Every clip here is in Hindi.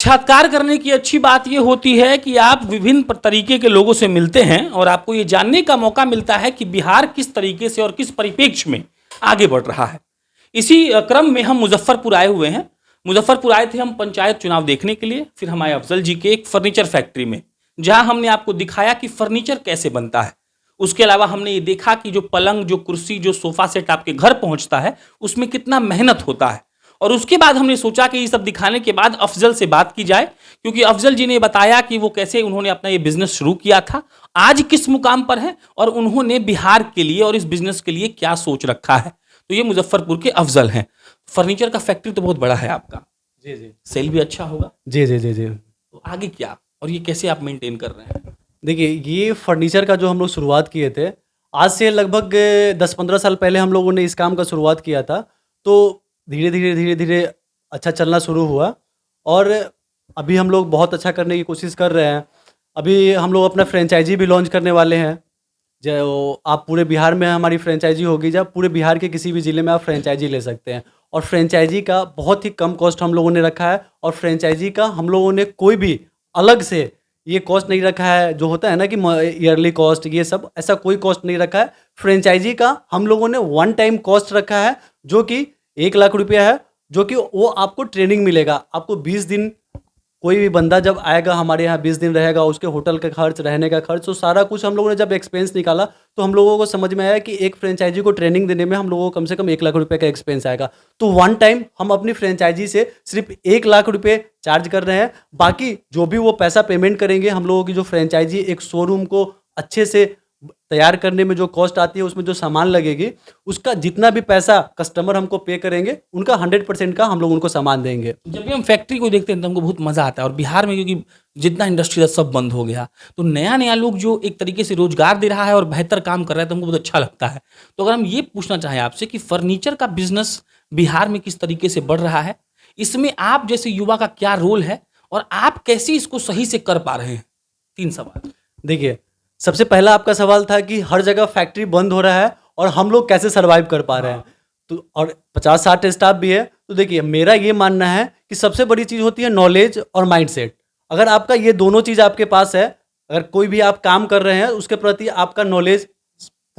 साक्षात्कार करने की अच्छी बात ये होती है कि आप विभिन्न तरीके के लोगों से मिलते हैं और आपको ये जानने का मौका मिलता है कि बिहार किस तरीके से और किस परिप्रेक्ष्य में आगे बढ़ रहा है। इसी क्रम में हम मुजफ्फरपुर आए हुए हैं। मुजफ्फरपुर आए थे हम पंचायत चुनाव देखने के लिए। फिर हम आए अफजल जी के एक फर्नीचर फैक्ट्री में, जहां हमने आपको दिखाया कि फर्नीचर कैसे बनता है। उसके अलावा हमने ये देखा कि जो पलंग, जो कुर्सी, जो सोफा सेट आपके घर पहुंचता है, उसमें कितना मेहनत होता है। और उसके बाद हमने सोचा कि ये सब दिखाने के बाद अफजल से बात की जाए, क्योंकि अफजल जी ने बताया कि वो कैसे उन्होंने अपना ये बिजनेस शुरू किया था, आज किस मुकाम पर है और उन्होंने बिहार के लिए और इस बिजनेस के लिए क्या सोच रखा है। तो ये मुजफ्फरपुर के अफजल हैं। फर्नीचर का फैक्ट्री तो बहुत बड़ा है आपका। जी जी सेल भी अच्छा होगा। जी जी जी जी तो आगे क्या और ये कैसे आप मेंटेन कर रहे हैं? देखिए, ये फर्नीचर का जो हम लोग शुरुआत किए थे, आज से लगभग 10-15 साल पहले हम लोगों ने इस काम का शुरुआत किया था। तो धीरे धीरे अच्छा चलना शुरू हुआ और अभी हम लोग बहुत अच्छा करने की कोशिश कर रहे हैं। अभी हम लोग अपना फ्रेंचाइजी भी लॉन्च करने वाले हैं। जो आप पूरे बिहार में हमारी फ्रेंचाइजी होगी, जब पूरे बिहार के किसी भी ज़िले में आप फ्रेंचाइजी ले सकते हैं। और फ्रेंचाइजी का बहुत ही कम कॉस्ट हम लोगों ने रखा है और फ्रेंचाइजी का हम लोगों ने कोई भी अलग से ये कॉस्ट नहीं रखा है, जो होता है ना कि ईयरली कॉस्ट, ये सब ऐसा कोई कॉस्ट नहीं रखा है। फ्रेंचाइजी का हम लोगों ने वन टाइम कॉस्ट रखा है, जो कि 1 लाख रुपया है, जो कि वो आपको ट्रेनिंग मिलेगा। आपको 20 दिन, कोई भी बंदा जब आएगा हमारे यहाँ 20 दिन रहेगा, उसके होटल का खर्च, रहने का खर्च, तो सारा कुछ हम लोगों ने जब एक्सपेंस निकाला तो हम लोगों को समझ में आया कि एक फ्रेंचाइजी को ट्रेनिंग देने में हम लोगों को कम से कम 1 लाख रुपए का एक्सपेंस आएगा। तो वन टाइम हम अपनी फ्रेंचाइजी से सिर्फ 1 लाख रुपए चार्ज कर रहे हैं। बाकी जो भी वो पैसा पेमेंट करेंगे, हम लोगों की जो फ्रेंचाइजी एक शोरूम को अच्छे से तैयार करने में जो कॉस्ट आती है, उसमें जो सामान लगेगी, उसका जितना भी पैसा कस्टमर हमको पे करेंगे, उनका 100% का हम लोग उनको सामान देंगे। जब भी हम फैक्ट्री को देखते हैं तो हमको बहुत मजा आता है। और बिहार में क्योंकि जितना इंडस्ट्री था सब बंद हो गया, तो नया नया लोग जो एक तरीके से रोजगार दे रहा है और बेहतर काम कर रहा है, तो हमको बहुत अच्छा लगता है। तो अगर हम ये पूछना चाहें आपसे कि फर्नीचर का बिजनेस बिहार में किस तरीके से बढ़ रहा है, इसमें आप जैसे युवा का क्या रोल है और आप कैसे इसको सही से कर पा रहे हैं? 3 सवाल। देखिए, सबसे पहला आपका सवाल था कि हर जगह फैक्ट्री बंद हो रहा है और हम लोग कैसे सर्वाइव कर पा रहे हैं। तो और 50-60 स्टाफ भी है। तो देखिए, मेरा ये मानना है कि सबसे बड़ी चीज़ होती है नॉलेज और माइंडसेट। अगर आपका ये दोनों चीज़ आपके पास है, अगर कोई भी आप काम कर रहे हैं, उसके प्रति आपका नॉलेज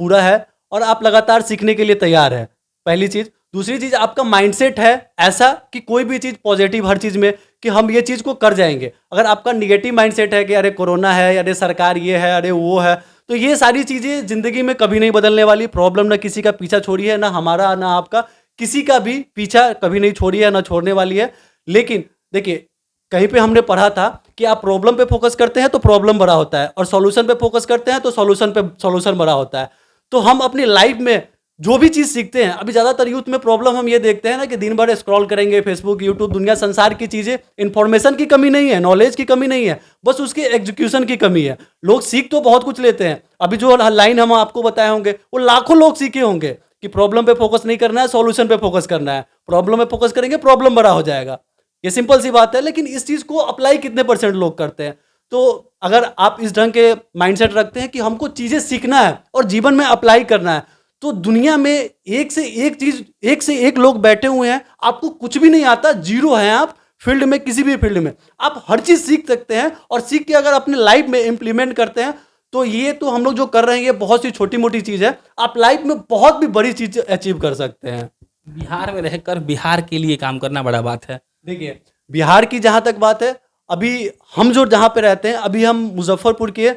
पूरा है और आप लगातार सीखने के लिए तैयार है, पहली चीज़। दूसरी चीज़, आपका माइंडसेट है ऐसा कि कोई भी चीज़ पॉजिटिव, हर चीज़ में कि हम ये चीज़ को कर जाएंगे। अगर आपका निगेटिव माइंडसेट है कि अरे कोरोना है, अरे सरकार ये है, अरे वो है, तो ये सारी चीज़ें ज़िंदगी में कभी नहीं बदलने वाली। प्रॉब्लम ना किसी का पीछा छोड़ी है, ना हमारा ना आपका, किसी का भी पीछा कभी नहीं छोड़ी है, ना छोड़ने वाली है। लेकिन देखिए, कहीं पे हमने पढ़ा था कि आप प्रॉब्लम पे फोकस करते हैं तो प्रॉब्लम बड़ा होता है और सॉल्यूशन पे फोकस करते हैं तो सॉल्यूशन बड़ा होता है। तो हम अपनी लाइफ में जो भी चीज़ सीखते हैं, अभी ज़्यादातर यूथ में प्रॉब्लम हम ये देखते हैं ना कि दिन भर स्क्रॉल करेंगे फेसबुक, यूट्यूब, दुनिया संसार की चीज़ें। इन्फॉर्मेशन की कमी नहीं है, नॉलेज की कमी नहीं है, बस उसकी एग्जीक्यूशन की कमी है। लोग सीख तो बहुत कुछ लेते हैं। अभी जो लाइन हम आपको बताए होंगे, वो लाखों लोग सीखे होंगे कि प्रॉब्लम पे फोकस नहीं करना है, सॉल्यूशन पे फोकस करना है। प्रॉब्लम पे फोकस करेंगे, प्रॉब्लम बड़ा हो जाएगा। ये सिंपल सी बात है। लेकिन इस चीज़ को अप्लाई कितने परसेंट लोग करते हैं? तो अगर आप इस ढंग के माइंडसेट रखते हैं कि हमको चीज़ें सीखना है और जीवन में अप्लाई करना है, तो दुनिया में एक से एक चीज़, एक से एक लोग बैठे हुए हैं। आपको कुछ भी नहीं आता, जीरो हैं आप फील्ड में, किसी भी फील्ड में आप हर चीज़ सीख सकते हैं और सीख के अगर अपने लाइफ में इंप्लीमेंट करते हैं, तो ये तो हम लोग जो कर रहे हैं ये बहुत सी छोटी मोटी चीज़ है। आप लाइफ में बहुत भी बड़ी चीज़ अचीव कर सकते हैं। बिहार में रहकर बिहार के लिए काम करना बड़ा बात है। देखिए, बिहार की जहाँ तक बात है, अभी हम जो जहाँ पे रहते हैं, अभी हम मुजफ्फरपुर के,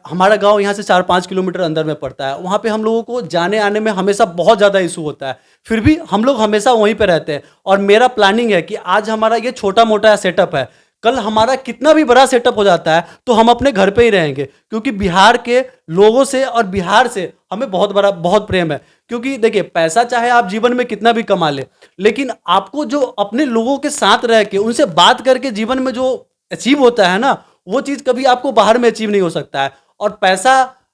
हमारा गांव यहाँ से 4-5 किलोमीटर अंदर में पड़ता है। वहाँ पे हम लोगों को जाने आने में हमेशा बहुत ज़्यादा इशू होता है, फिर भी हम लोग हमेशा वहीं पे रहते हैं। और मेरा प्लानिंग है कि आज हमारा ये छोटा मोटा सेटअप है, कल हमारा कितना भी बड़ा सेटअप हो जाता है तो हम अपने घर पे ही रहेंगे, क्योंकि बिहार के लोगों से और बिहार से हमें बहुत प्रेम है। क्योंकि देखिए, पैसा चाहे आप जीवन में कितना भी कमा ले, लेकिन आपको जो अपने लोगों के साथ रह के, उनसे बात करके जीवन में जो अचीव होता है ना, वो चीज़ कभी आपको बाहर में अचीव नहीं हो सकता है। और पैसा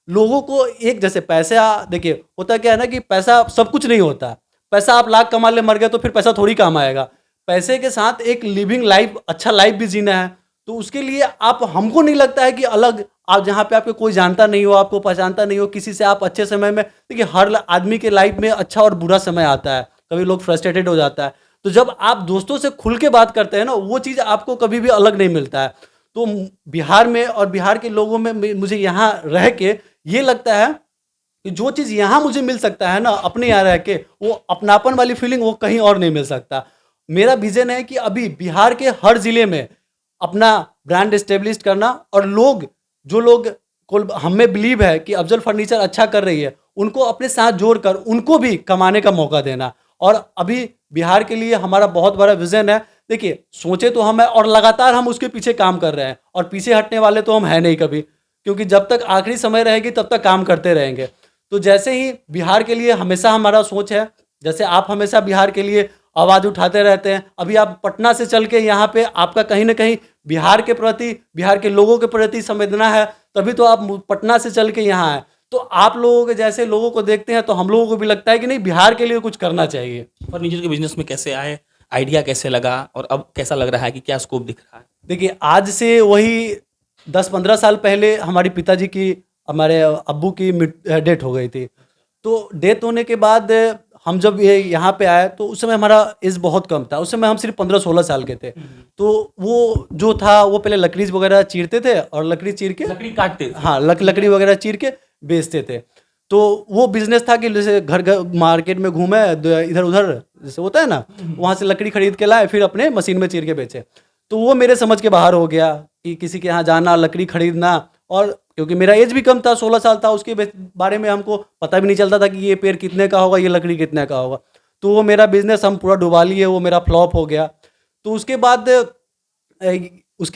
लोगों को एक जैसे, पैसा देखिए होता क्या है ना कि पैसा सब कुछ नहीं होता। पैसा आप लाख कमा ले, मर गए तो फिर पैसा थोड़ी काम आएगा। पैसे के साथ एक लिविंग लाइफ, अच्छा लाइफ भी जीना है। तो उसके लिए आप, हमको नहीं लगता है कि अलग आप जहाँ पे आपको कोई जानता नहीं हो, आपको पहचानता नहीं हो, किसी से आप अच्छे समय में, देखिए हर आदमी के लाइफ में अच्छा और बुरा समय आता है, कभी लोग फ्रस्ट्रेटेड हो जाता है। तो जब आप दोस्तों से खुल के बात करते हैं ना, वो चीज़ आपको कभी भी अलग नहीं मिलता है। तो बिहार में और बिहार के लोगों में मुझे यहाँ रह के ये लगता है कि जो चीज़ यहाँ मुझे मिल सकता है ना अपने यहाँ रह के, वो अपनापन वाली फीलिंग वो कहीं और नहीं मिल सकता। मेरा विजन है कि अभी बिहार के हर ज़िले में अपना ब्रांड एस्टेब्लिश करना, और जो लोग को हम में बिलीव है कि अफजल फर्नीचर अच्छा कर रही है, उनको अपने साथ जोड़कर उनको भी कमाने का मौका देना। और अभी बिहार के लिए हमारा बहुत बड़ा विजन है। देखिए, सोचे तो हम है और लगातार हम उसके पीछे काम कर रहे हैं, और पीछे हटने वाले तो हम हैं नहीं कभी, क्योंकि जब तक आखिरी समय रहेगी तब तक काम करते रहेंगे। तो जैसे ही बिहार के लिए हमेशा हमारा सोच है, जैसे आप हमेशा बिहार के लिए आवाज़ उठाते रहते हैं, अभी आप पटना से चल के यहाँ पे आपका कहीं ना कहीं बिहार के प्रति, बिहार के लोगों के प्रति संवेदना है, तभी तो आप पटना से चल के यहाँ आए। तो आप लोगों के जैसे लोगों को देखते हैं तो हम लोगों को भी लगता है कि नहीं, बिहार के लिए कुछ करना चाहिए। फर्नीचर के बिजनेस में कैसे आए, आइडिया कैसे लगा, और अब कैसा लग रहा है कि क्या स्कोप दिख रहा है? देखिए, आज से वही 10-15 साल पहले हमारे पिताजी की, हमारे अब्बू की डेथ हो गई थी। तो डेथ होने के बाद हम जब ये यहाँ पे आए तो उस समय हमारा एज बहुत कम था, उस समय हम सिर्फ 15-16 साल के थे। तो वो जो था, वो पहले लकड़ी वगैरह चीरते थे, और लकड़ी चीर के, लकड़ी काटते थे। हाँ, लकड़ी वगैरह चीर के बेचते थे। तो वो बिजनेस था कि जैसे घर घर मार्केट में घूमे, इधर उधर जैसे होता है ना, वहाँ से लकड़ी खरीद के लाए, फिर अपने मशीन में चीर के बेचे। तो वो मेरे समझ के बाहर हो गया कि किसी के यहाँ जाना, लकड़ी खरीदना, और क्योंकि मेरा एज भी कम था, 16 साल था, उसके बारे में हमको पता भी नहीं चलता था कि ये पेड़ कितने का होगा, ये लकड़ी कितने का होगा। तो वो मेरा बिजनेस हम पूरा डुबा लिए, वो मेरा फ्लॉप हो गया। तो उसके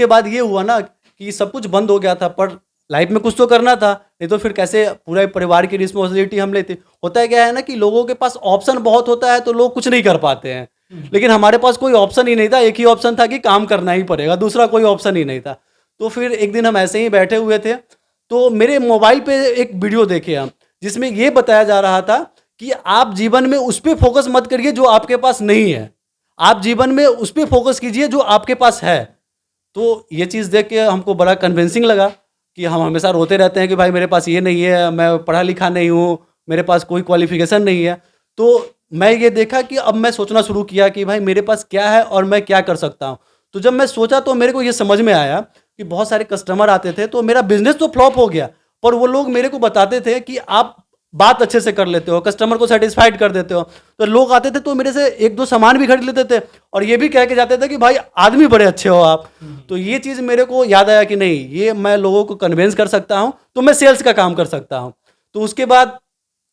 बाद ये हुआ ना कि सब कुछ बंद हो गया था, पर लाइफ में कुछ तो करना था, नहीं तो फिर कैसे पूरे परिवार की रिस्पॉन्सिबिलिटी हम लेते। होता है क्या है ना कि लोगों के पास ऑप्शन बहुत होता है तो लोग कुछ नहीं कर पाते हैं, लेकिन हमारे पास कोई ऑप्शन ही नहीं था। एक ही ऑप्शन था कि काम करना ही पड़ेगा, दूसरा कोई ऑप्शन ही नहीं था। तो फिर एक दिन हम ऐसे ही बैठे हुए थे, तो मेरे मोबाइल पे एक वीडियो देखे हम, जिसमें ये बताया जा रहा था कि आप जीवन में उस पर फोकस मत करिए जो आपके पास नहीं है, आप जीवन में उस पर फोकस कीजिए जो आपके पास है। तो ये चीज़ देख के हमको बड़ा कन्विंसिंग लगा कि हम हमेशा रोते रहते हैं कि भाई मेरे पास ये नहीं है, मैं पढ़ा लिखा नहीं हूँ, मेरे पास कोई क्वालिफिकेशन नहीं है। तो मैं ये देखा कि अब मैं सोचना शुरू किया कि भाई मेरे पास क्या है और मैं क्या कर सकता हूँ। तो जब मैं सोचा तो मेरे को ये समझ में आया कि बहुत सारे कस्टमर आते थे, तो मेरा बिजनेस तो फ्लॉप हो गया, पर वो लोग मेरे को बताते थे कि आप बात अच्छे से कर लेते हो, कस्टमर को सेटिस्फाइड कर देते हो। तो लोग आते थे तो मेरे से एक दो सामान भी खरीद लेते थे, और ये भी कह के जाते थे कि भाई आदमी बड़े अच्छे हो आप। तो ये चीज़ मेरे को याद आया कि नहीं, ये मैं लोगों को कन्विंस कर सकता हूँ, तो मैं सेल्स का काम कर सकता हूँ। तो उसके बाद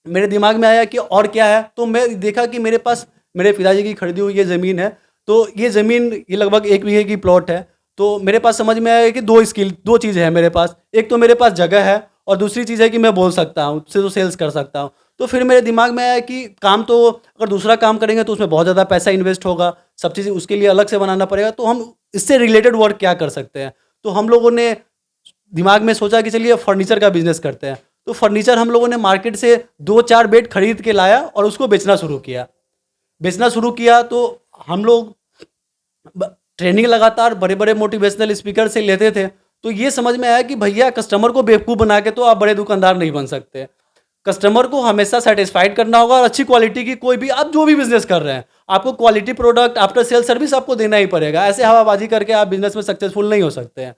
मेरे दिमाग में आया कि और क्या है। तो मैं देखा कि मेरे पास मेरे पिताजी की खरीदी हुई ये ज़मीन है, तो ये ज़मीन ये लगभग 1 बीघे की प्लॉट है। तो मेरे पास समझ में आया कि दो चीज़ है मेरे पास, एक तो मेरे पास जगह है, और दूसरी चीज़ है कि मैं बोल सकता हूँ, उससे तो सेल्स कर सकता हूँ। तो फिर मेरे दिमाग में आया कि काम तो अगर दूसरा काम करेंगे तो उसमें बहुत ज़्यादा पैसा इन्वेस्ट होगा, सब चीज़ें उसके लिए अलग से बनाना पड़ेगा, तो हम इससे रिलेटेड वर्क क्या कर सकते हैं। तो हम लोगों ने दिमाग में सोचा कि चलिए फर्नीचर का बिजनेस करते हैं। तो फर्नीचर हम लोगों ने मार्केट से 2-4 बेड खरीद के लाया और उसको बेचना शुरू किया। तो हम लोग ट्रेनिंग लगातार बड़े बड़े मोटिवेशनल स्पीकर से लेते थे। तो ये समझ में आया कि भैया कस्टमर को बेवकूफ़ बना के तो आप बड़े दुकानदार नहीं बन सकते। कस्टमर को हमेशा सेटिस्फाइड करना होगा, और अच्छी क्वालिटी की कोई भी आप जो भी बिजनेस कर रहे हैं, आपको quality product after sale service आपको देना ही पड़ेगा। ऐसे हवाबाजी करके आप बिजनेस में सक्सेसफुल नहीं हो सकते हैं।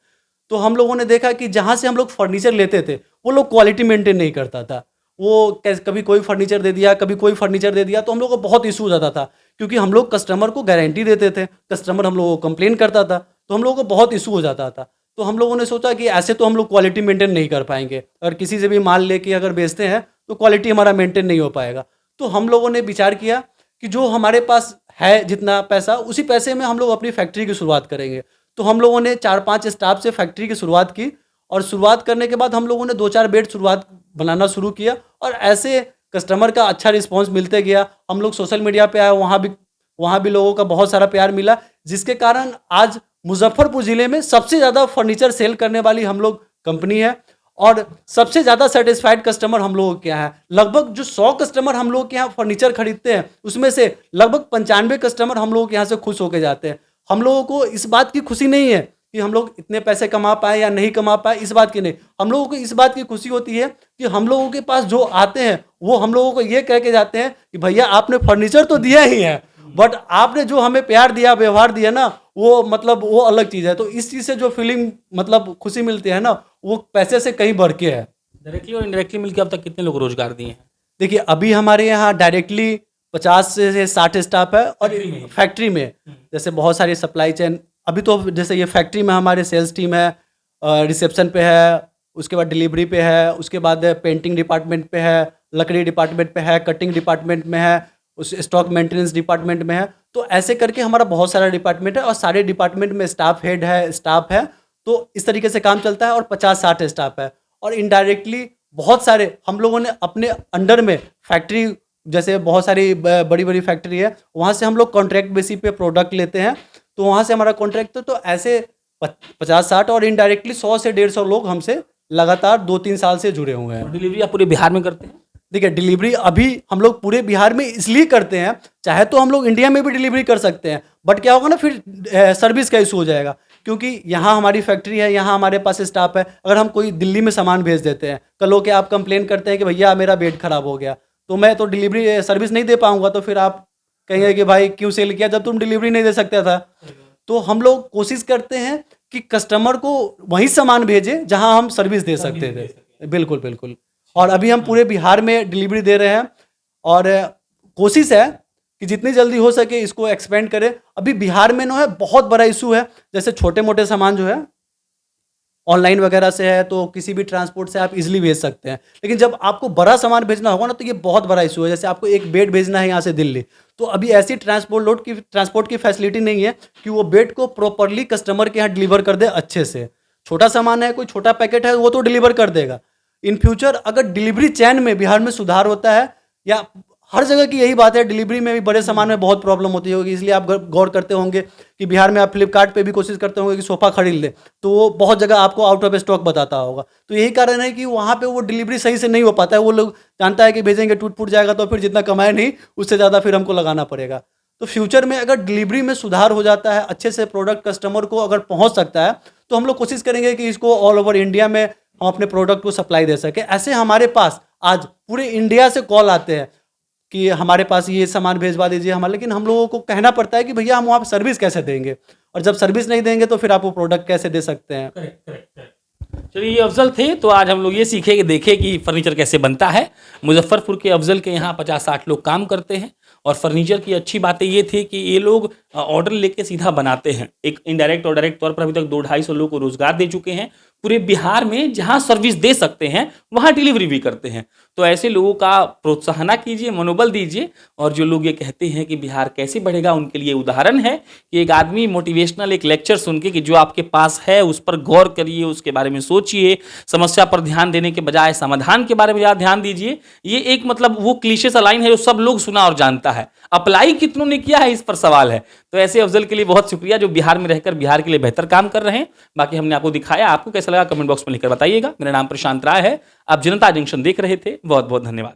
तो हम लोगों ने देखा कि जहाँ से हम लोग फर्नीचर लेते थे वो लोग क्वालिटी मेंटेन नहीं करता था। वो कभी कोई फर्नीचर दे दिया, कभी कोई फर्नीचर दे दिया, तो हम लोग को बहुत इशू हो जाता था, क्योंकि हम लोग कस्टमर को गारंटी देते थे, कस्टमर हम लोगों को कंप्लेन करता था, तो हम लोगों को बहुत इशू हो जाता था। तो हम लोगों ने सोचा कि ऐसे तो हम लोग क्वालिटी मेंटेन नहीं कर पाएंगे, और किसी से भी माल लेके अगर बेचते हैं तो क्वालिटी हमारा मेंटेन नहीं हो पाएगा। तो हम लोगों ने विचार किया कि जो हमारे पास है जितना पैसा, उसी पैसे में हम लोग अपनी फैक्ट्री की शुरुआत करेंगे। तो हम लोगों ने 4-5 स्टाफ से फैक्ट्री की शुरुआत की, और शुरुआत करने के बाद हम लोगों ने 2-4 बेड बनाना शुरू किया, और ऐसे कस्टमर का अच्छा रिस्पॉन्स मिलते गया। हम लोग सोशल मीडिया पे आए, वहाँ भी लोगों का बहुत सारा प्यार मिला, जिसके कारण आज मुजफ्फरपुर ज़िले में सबसे ज़्यादा फर्नीचर सेल करने वाली हम लोग कंपनी है, और सबसे ज़्यादा सेटिस्फाइड कस्टमर हम लोगों के यहाँ है। लगभग जो 100 कस्टमर हम लोग के यहाँ फर्नीचर खरीदते हैं, उसमें से लगभग 95 कस्टमर हम लोगों के यहाँ से खुश होकर जाते हैं। हम लोगों को इस बात की खुशी नहीं है कि हम लोग इतने पैसे कमा पाए या नहीं कमा पाए, इस बात की नहीं। हम लोगों को इस बात की खुशी होती है कि हम लोगों के पास जो आते हैं वो हम लोगों को ये कह के जाते हैं कि भैया आपने फर्नीचर तो दिया ही है, बट आपने जो हमें प्यार दिया, व्यवहार दिया ना, वो मतलब वो अलग चीज़ है। तो इस चीज़ से जो फीलिंग मतलब खुशी मिलती है ना, वो पैसे से कहीं बढ़ के है। डायरेक्टली और इनडायरेक्टली मिलकर अब तक कितने लोग को रोजगार दिए हैं? देखिए अभी हमारे यहाँ डायरेक्टली 50 से 60 स्टाफ है, और फैक्ट्री में? फैक्ट्री में जैसे बहुत सारी सप्लाई चेन, अभी तो जैसे ये फैक्ट्री में हमारे सेल्स टीम है, रिसेप्शन पे है, उसके बाद डिलीवरी पे है, उसके बाद पेंटिंग डिपार्टमेंट पे है, लकड़ी डिपार्टमेंट पे है, कटिंग डिपार्टमेंट में है, उस स्टॉक मेंटेनेंस डिपार्टमेंट में है। तो ऐसे करके हमारा बहुत सारा डिपार्टमेंट है, और सारे डिपार्टमेंट में स्टाफ हेड है, स्टाफ है। तो इस तरीके से काम चलता है, और 50-60 स्टाफ है। और इनडायरेक्टली बहुत सारे हम लोगों ने अपने अंडर में फैक्ट्री, जैसे बहुत सारी बड़ी बड़ी फैक्ट्री है, वहाँ से हम लोग कॉन्ट्रैक्ट बेसिस पे प्रोडक्ट लेते हैं। तो वहाँ से हमारा कॉन्ट्रैक्ट, तो ऐसे 50-60 और इनडायरेक्टली 100 से 150 लोग हमसे लगातार 2-3 साल से जुड़े हुए हैं। डिलीवरी आप पूरे बिहार में करते हैं? देखिए डिलीवरी अभी हम लोग पूरे बिहार में इसलिए करते हैं, चाहे तो हम लोग इंडिया में भी डिलीवरी कर सकते हैं, बट क्या होगा ना, फिर सर्विस का इशू हो जाएगा। क्योंकि यहाँ हमारी फैक्ट्री है, यहाँ हमारे पास स्टाफ है। अगर हम कोई दिल्ली में सामान भेज देते हैं, कल हो के आप कंप्लेन करते हैं कि भैया मेरा बेड खराब हो गया, तो मैं तो डिलीवरी सर्विस नहीं दे पाऊंगा। तो फिर आप कहेंगे कि भाई क्यों सेल किया जब तुम डिलीवरी नहीं दे सकता था। तो हम लोग कोशिश करते हैं कि कस्टमर को वही सामान भेजें जहां हम सर्विस दे सकते थे। बिल्कुल बिल्कुल। और अभी हम पूरे बिहार में डिलीवरी दे रहे हैं, और कोशिश है कि जितनी जल्दी हो सके इसको एक्सपेंड करें। अभी बिहार में ना है बहुत बड़ा इशू है, जैसे छोटे मोटे सामान जो है ऑनलाइन वगैरह से है, तो किसी भी ट्रांसपोर्ट से आप इजीली भेज सकते हैं। लेकिन जब आपको बड़ा सामान भेजना होगा ना, तो ये बहुत बड़ा इशू है। जैसे आपको एक बेड भेजना है यहाँ से दिल्ली, तो अभी ऐसी ट्रांसपोर्ट की फैसिलिटी नहीं है कि वो बेड को प्रॉपरली कस्टमर के यहाँ डिलीवर कर दे अच्छे से। छोटा सामान है, कोई छोटा पैकेट है, वो तो डिलीवर कर देगा। इन फ्यूचर अगर डिलीवरी चैन में बिहार में सुधार होता है, या हर जगह की यही बात है, डिलीवरी में भी बड़े सामान में बहुत प्रॉब्लम होती होगी, इसलिए आप गौर करते होंगे कि बिहार में आप फ्लिपकार्ट पे भी कोशिश करते होंगे कि सोफ़ा खरीद ले, तो वो बहुत जगह आपको आउट ऑफ स्टॉक बताता होगा। तो यही कारण है कि वहाँ पे वो डिलीवरी सही से नहीं हो पाता है। वो लोग जानता है कि भेजेंगे टूट फूट जाएगा, तो फिर जितना कमाए नहीं उससे ज़्यादा फिर हमको लगाना पड़ेगा। तो फ्यूचर में अगर डिलीवरी में सुधार हो जाता है, अच्छे से प्रोडक्ट कस्टमर को अगर पहुँच सकता है, तो हम लोग कोशिश करेंगे कि इसको ऑल ओवर इंडिया में हम अपने प्रोडक्ट को सप्लाई दे सके। ऐसे हमारे पास आज पूरे इंडिया से कॉल आते हैं कि हमारे पास ये सामान भेजवा दीजिए हमारे, लेकिन हम लोगों को कहना पड़ता है कि भैया हम वहाँ पर सर्विस कैसे देंगे, और जब सर्विस नहीं देंगे तो फिर आप वो प्रोडक्ट कैसे दे सकते हैं। चलिए, ये अफजल थे। तो आज हम लोग ये सीखे कि देखे कि फर्नीचर कैसे बनता है। मुजफ्फरपुर के अफजल के यहाँ 50-60 लोग काम करते हैं, और फर्नीचर की अच्छी बातें ये थी कि ये लोग ऑर्डर लेके सीधा बनाते हैं। एक इनडायरेक्ट और डायरेक्ट तौर पर अभी तक 200-250 लोगों को रोजगार दे चुके हैं। पूरे बिहार में जहां सर्विस दे सकते हैं वहां डिलीवरी भी करते हैं। तो ऐसे लोगों का प्रोत्साहन कीजिए, मनोबल दीजिए। और जो लोग ये कहते हैं कि बिहार कैसे बढ़ेगा, उनके लिए उदाहरण है कि एक आदमी मोटिवेशनल एक लेक्चर सुन के कि जो आपके पास है उस पर गौर करिए, उसके बारे में सोचिए, समस्या पर ध्यान देने के बजाय समाधान के बारे में ज़्यादा ध्यान दीजिए। ये एक मतलब वो क्लीशे सा लाइन है जो सब लोग सुना और जानता है, अप्लाई कितनों ने किया है इस पर सवाल है। तो ऐसे अफजल के लिए बहुत शुक्रिया जो बिहार में रहकर बिहार के लिए बेहतर काम कर रहे हैं। बाकी हमने आपको दिखाया, आपको कैसा लगा कमेंट बॉक्स में लिखकर बताइएगा। मेरा नाम प्रशांत राय है, आप जनता जंक्शन देख रहे थे। बहुत बहुत धन्यवाद।